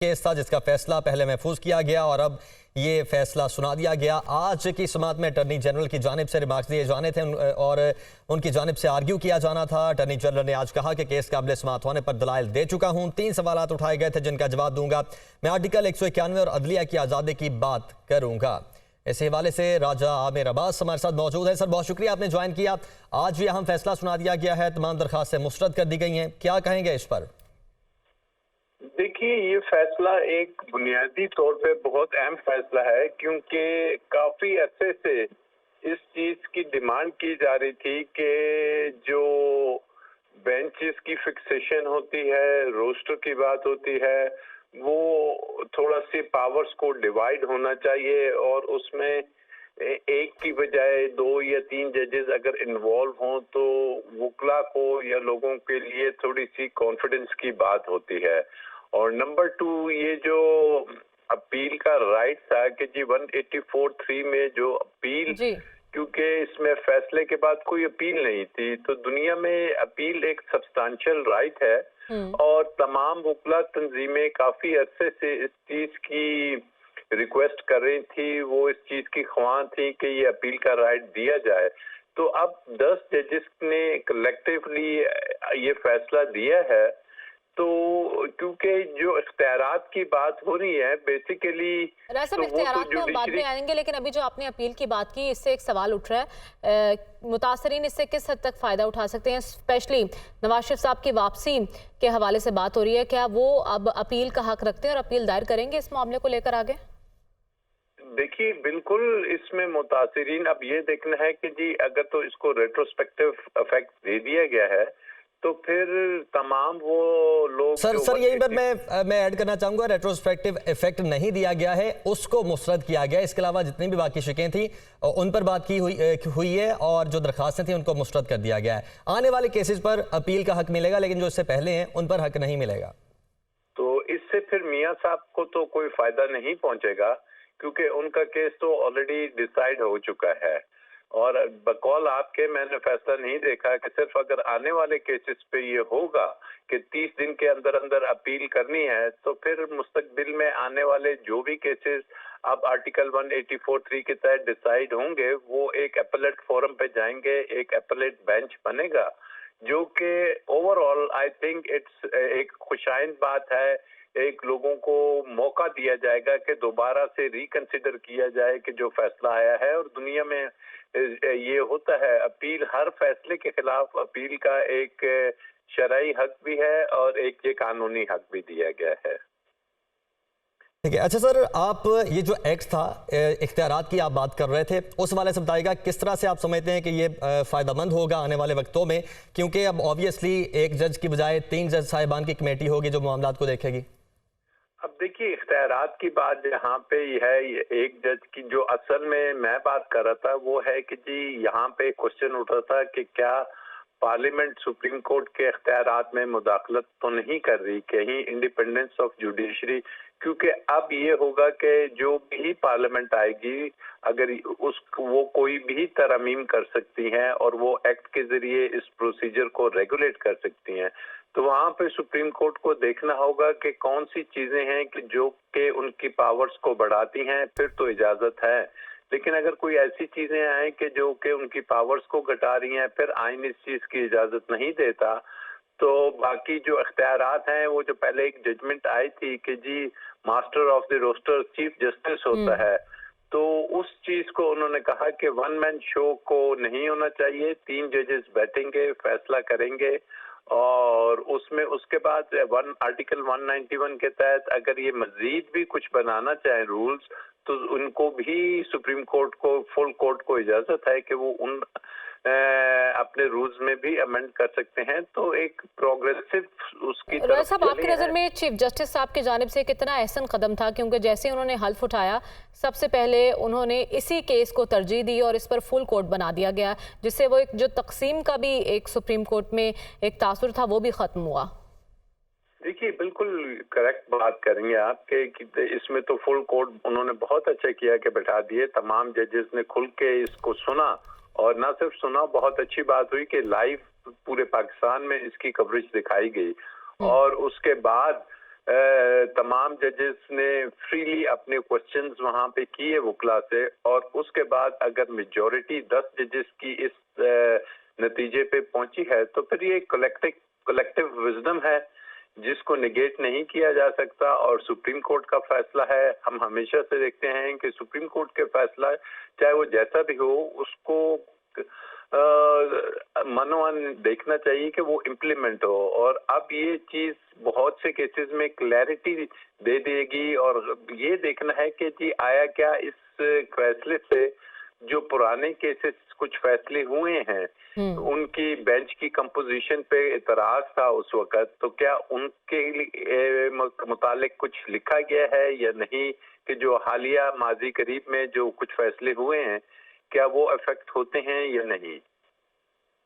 Case था जिसका फैसला पहले महफूज किया गया और अब ये फैसला सुना दिया गया। आज की समाअत में अटॉर्नी जनरल की जानिब से रिमार्क्स दिए जाने थे और उनकी जानिब से आर्ग्यू किया जाना था। अटॉर्नी जनरल ने आज कहा कि केस काबिल समाअत होने पर दलाइल दे चुका हूं। 3 सवालात उठाए गए थे जिनका जवाब दूंगा। मैं आर्टिकल 191 और अदलिया की आज़ादी की बात करूंगा। इस हवाले से राजा आमिर अब्बास हमारे साथ मौजूद है। सर, बहुत शुक्रिया आपने ज्वाइन किया। आज ये अहम फैसला सुना दिया गया है, तमाम दरखास्तें मुस्तरद कर दी गई हैं, क्या कहेंगे इस पर? देखिए, ये फैसला एक बुनियादी तौर पे बहुत अहम फैसला है, क्योंकि काफी अरसे से इस चीज की डिमांड की जा रही थी कि जो बेंचेस की फिक्सेशन होती है, रोस्टर की बात होती है, वो थोड़ा सी पावर्स को डिवाइड होना चाहिए और उसमें एक की बजाय 2 या 3 जजेस अगर इन्वॉल्व हों तो वकला को या लोगों के लिए थोड़ी सी कॉन्फिडेंस की बात होती है। और नंबर 2, ये जो अपील का राइट था कि जी 184(3) में जो अपील, क्योंकि इसमें फैसले के बाद कोई अपील नहीं थी, तो दुनिया में अपील एक सब्सटेंशियल राइट है और तमाम वकला तंजीमें काफी अरसे से इस चीज की रिक्वेस्ट कर रही थी, वो इस चीज की ख्वाह थी कि ये अपील का राइट दिया जाए। तो अब 10 जजेस ने कलेक्टिवली ये फैसला दिया है। तो क्योंकि जो इख्तियारात की बात हो रही है बेसिकली, तो इख्तियारात में हम बाद में आएंगे, लेकिन अभी जो आपने अपील की बात की, इससे एक सवाल उठ रहा है, मुतासरीन इससे किस हद तक फायदा उठा सकते हैं? स्पेशली नवाज शरीफ साहब की वापसी के हवाले से बात हो रही है, क्या वो अब अपील का हक रखते हैं और अपील दायर करेंगे इस मामले को लेकर आगे? देखिए, बिल्कुल इसमें मुतासरीन अब ये देखना है कि जी अगर तो इसको रेट्रोस्पेक्टिव इफेक्ट दे दिया गया है तो फिर तमाम वो लोग सर यहीं पर मैं ऐड करना चाहूंगा, रेट्रोस्पेक्टिव इफेक्ट नहीं दिया गया है, उसको मुस्तरद किया गया। इसके अलावा जितनी भी बाकी शिकें थी उन पर बात की हुई है और जो दरखास्तें थी उनको मुस्तरद कर दिया गया है। आने वाले केसेस पर अपील का हक मिलेगा, लेकिन जो इससे पहले हैं उन पर हक नहीं मिलेगा। तो इससे फिर मियां साहब को तो कोई फायदा नहीं पहुंचेगा, क्योंकि उनका केस तो ऑलरेडी डिसाइड हो चुका है। और बकौल आपके मैंने फैसला नहीं देखा कि सिर्फ अगर आने वाले केसेस पे ये होगा कि 30 दिन के अंदर अंदर अपील करनी है, तो फिर मुस्तकबिल में आने वाले जो भी केसेस अब आर्टिकल 184(3) के तहत डिसाइड होंगे, वो एक अपीलेट फोरम पे जाएंगे, एक अपीलेट बेंच बनेगा, जो कि ओवरऑल आई थिंक इट्स एक खुशाइंद बात है। एक लोगों को मौका दिया जाएगा कि दोबारा से रिकंसिडर किया जाए कि जो फैसला आया है। और दुनिया में ये होता है, अपील, हर फैसले के खिलाफ अपील का एक शरई हक भी है और एक ये कानूनी हक भी दिया गया है। ठीक है। अच्छा सर, आप ये जो एक्ट था, इख्तियारात की आप बात कर रहे थे, उस वाले से बताइएगा किस तरह से आप समझते हैं कि ये फ़ायदेमंद होगा आने वाले वक्तों में, क्योंकि अब ऑब्वियसली एक जज की बजाय 3 जज साहिबान की कमेटी होगी जो मामलात को देखेगी। अब देखिए, इख्तियारात की बात यहाँ पे है, एक जज की जो असल में मैं बात कर रहा था वो है कि जी यहाँ पे क्वेश्चन उठ रहा था कि क्या पार्लियामेंट सुप्रीम कोर्ट के इख्तियारात में मुदाखलत तो नहीं कर रही, कहीं इंडिपेंडेंस ऑफ जुडिशरी, क्योंकि अब ये होगा कि जो भी पार्लियामेंट आएगी अगर वो कोई भी तरमीम कर सकती हैं और वो एक्ट के जरिए इस प्रोसीजर को रेगुलेट कर सकती हैं। तो वहां पे सुप्रीम कोर्ट को देखना होगा कि कौन सी चीजें हैं कि जो कि उनकी पावर्स को बढ़ाती हैं, फिर तो इजाजत है। लेकिन अगर कोई ऐसी चीजें आए कि जो कि उनकी पावर्स को घटा रही हैं, फिर आइन इस चीज की इजाजत नहीं देता। तो बाकी जो इख्तियारात हैं, वो जो पहले एक जजमेंट आई थी कि जी master of the roster chief justice होता है, तो उस चीज को उन्होंने कहा कि वन मैन शो को नहीं होना चाहिए, 3 जजेस बैठेंगे, फैसला करेंगे। और उसमें उसके बाद आर्टिकल 191 के तहत अगर ये मजीद भी कुछ बनाना चाहे रूल्स, तो उनको भी सुप्रीम कोर्ट को, फुल कोर्ट को इजाजत है कि वो उन अपने रूल्स में भी अमेंड कर सकते हैं। तो एक प्रोग्रेसिव उसकी तरफ साहब, आपकी नज़र में चीफ जस्टिस साहब की जानिब से कितना अहसन कदम था? क्योंकि जैसे उन्होंने हल्फ उठाया, सबसे पहले उन्होंने इसी केस को तरजीह दी और इस पर फुल कोर्ट बना दिया गया, जिससे वो एक जो तकसीम का भी एक सुप्रीम कोर्ट में एक तासुर था वो भी खत्म हुआ। देखिए, बिल्कुल करेक्ट बात करेंगे आप कि इसमें तो फुल कोर्ट उन्होंने बहुत अच्छा किया कि बैठा दिए, तमाम जजेस ने खुल के इसको सुना, और ना सिर्फ सुना, बहुत अच्छी बात हुई कि लाइव पूरे पाकिस्तान में इसकी कवरेज दिखाई गई। और उसके बाद तमाम जजेस ने फ्रीली अपने क्वेश्चंस वहां पे किए वकला से, और उसके बाद अगर मेजॉरिटी 10 जजेस की इस नतीजे पे पहुंची है तो फिर ये कलेक्टिव विजडम है जिसको निगेट नहीं किया जा सकता। और सुप्रीम कोर्ट का फैसला है, हम हमेशा से देखते हैं कि सुप्रीम कोर्ट के फैसला चाहे वो जैसा भी हो उसको मनोवन देखना चाहिए कि वो इम्प्लीमेंट हो। और अब ये चीज बहुत से केसेस में क्लैरिटी दे देगी, और ये देखना है कि जी आया क्या इस फैसले से जो पुराने केसेस कुछ फैसले हुए हैं उनकी बेंच की कंपोजिशन पे इतराज था उस वक्त, तो क्या उनके मुतालिक कुछ लिखा गया है या नहीं, कि जो हालिया माजी करीब में जो कुछ फैसले हुए हैं क्या वो अफेक्ट होते हैं या नहीं।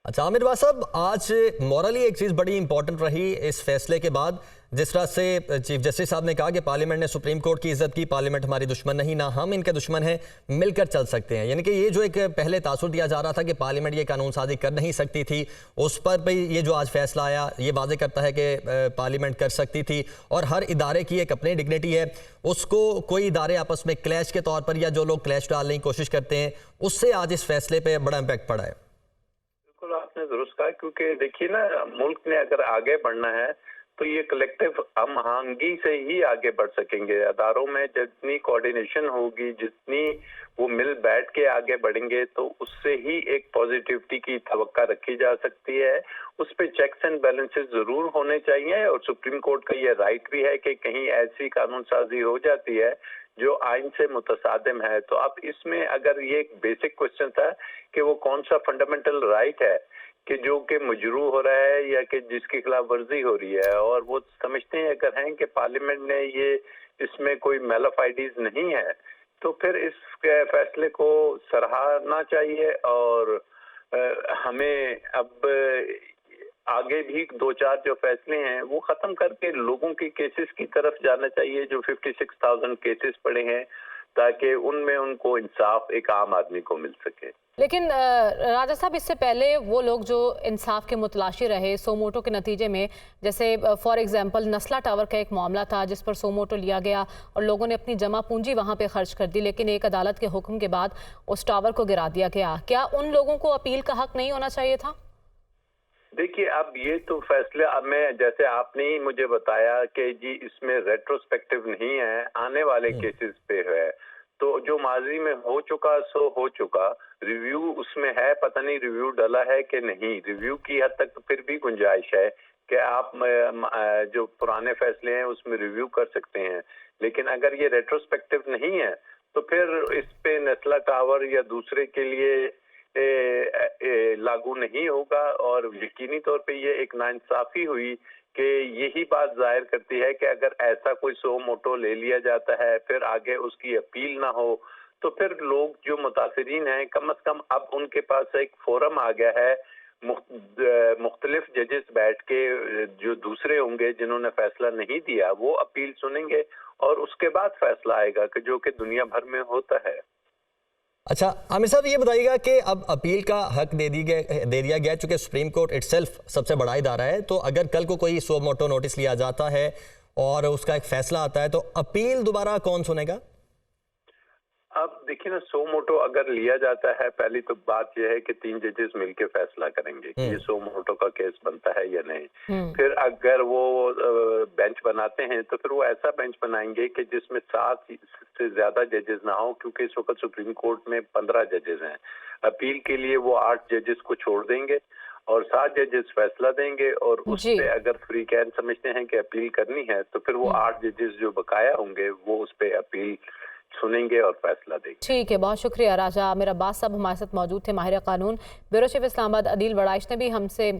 अच्छा आमिर वाह साहब, आज मॉरली एक चीज़ बड़ी इंपॉर्टेंट रही इस फैसले के बाद, जिस तरह से चीफ जस्टिस साहब ने कहा कि पार्लियामेंट ने सुप्रीम कोर्ट की इज्जत की, पार्लियामेंट हमारी दुश्मन नहीं, ना हम इनके दुश्मन हैं, मिलकर चल सकते हैं। यानी कि ये जो एक पहले तासुर दिया जा रहा था कि पार्लियामेंट ये कानून साजी कर नहीं सकती थी, उस पर भी ये जो आज फैसला आया ये वाजे करता है कि पार्लियामेंट कर सकती थी, और हर इदारे की एक अपनी डिग्निटी है, उसको कोई इदारे आपस में क्लैश के तौर पर या जो लोग क्लैश डालने की कोशिश करते हैं उससे आज इस फैसले पर बड़ा इम्पैक्ट पड़ा है। आपने दुरुस्त कहा, क्योंकि देखिए ना, मुल्क ने अगर आगे बढ़ना है तो ये कलेक्टिव हमआहंगी से ही आगे बढ़ सकेंगे। अदारों में जितनी कोऑर्डिनेशन होगी, जितनी वो मिल बैठ के आगे बढ़ेंगे, तो उससे ही एक पॉजिटिविटी की तवक्का रखी जा सकती है। उस पे चेक्स एंड बैलेंसेस जरूर होने चाहिए, और सुप्रीम कोर्ट का ये राइट भी है कि कहीं ऐसी कानून साजी हो जाती है जो आइन से मुतसादिम है। तो अब इसमें अगर ये एक बेसिक क्वेश्चन था कि वो कौन सा फंडामेंटल राइट है कि जो कि मजरू हो रहा है या कि जिसकी खिलाफ वर्जी हो रही है, और वो समझते हैं अगर हैं कि पार्लियामेंट ने ये इसमें कोई मैलाफाइडीज नहीं है, तो फिर इस फैसले को सराहना चाहिए। और हमें अब आगे भी 2-4 जो फैसले हैं वो खत्म करके लोगों के केसेस की तरफ जाना चाहिए, जो 56,000 केसेस पड़े हैं, ताकि उनमें उनको इंसाफ एक आम आदमी को मिल सके। लेकिन राजा साहब, इससे पहले वो लोग जो इंसाफ के मुतलाशी रहे सोमोटो के नतीजे में, जैसे फॉर एग्जांपल नस्ला टावर का एक मामला था जिस पर सोमोटो लिया गया और लोगों ने अपनी जमा पूंजी वहां पे खर्च कर दी, लेकिन एक अदालत के हुक्म के बाद उस टावर को गिरा दिया गया। क्या उन लोगों को अपील का हक नहीं होना चाहिए था? देखिए, अब ये तो फैसले, अब मैं जैसे आपने ही मुझे बताया कि जी इसमें रेट्रोस्पेक्टिव नहीं है, आने वाले केसेस पे है, तो जो माजी में हो चुका सो हो चुका। रिव्यू उसमें है, पता नहीं रिव्यू डला है कि नहीं, रिव्यू की हद तक तो फिर भी गुंजाइश है कि आप जो पुराने फैसले हैं उसमें रिव्यू कर सकते हैं। लेकिन अगर ये रेट्रोस्पेक्टिव नहीं है तो फिर इस पे नस्ला टावर या दूसरे के लिए लागू नहीं होगा। और यकीनी तौर पे ये एक नाइंसाफी हुई कि यही बात जाहिर करती है कि अगर ऐसा कोई सो मोटो ले लिया जाता है फिर आगे उसकी अपील ना हो, तो फिर लोग जो मुतासिरीन हैं कम से कम अब उनके पास एक फोरम आ गया है, मुख्तलिफ जजेस बैठ के जो दूसरे होंगे जिन्होंने फैसला नहीं दिया वो अपील सुनेंगे, और उसके बाद फैसला आएगा कि जो कि दुनिया भर में होता है। अच्छा आमिर साहब, ये बताइएगा कि अब अपील का हक दे दिया गया, चूंकि सुप्रीम कोर्ट इटसेल्फ सबसे बड़ा इदारा है, तो अगर कल को कोई सो मोटो नोटिस लिया जाता है और उसका एक फैसला आता है तो अपील दोबारा कौन सुनेगा? अब देखिए ना, सो मोटो अगर लिया जाता है, पहली तो बात यह है कि 3 जजेस मिलकर फैसला करेंगे कि ये सो मोटो का केस बनता है या नहीं। फिर अगर वो बेंच बनाते हैं तो फिर वो ऐसा बेंच बनाएंगे कि जिसमें 7 से ज्यादा जजेस ना हो, क्योंकि इस वक्त सुप्रीम कोर्ट में 15 जजेस हैं। अपील के लिए वो 8 जजेस को छोड़ देंगे और 7 जजेस फैसला देंगे, और उसपे अगर फ्री कैन समझते हैं कि अपील करनी है तो फिर वो 8 जजेस जो बकाया होंगे वो उस पे अपील सुनेंगे और फैसला देंगे। ठीक है, बहुत शुक्रिया राजा। आमिर अब्बास साहब हमारे साथ मौजूद थे, माहिर कानून, ब्यूरो चीफ इस्लामाबाद अदील वड़ाइश ने भी हमसे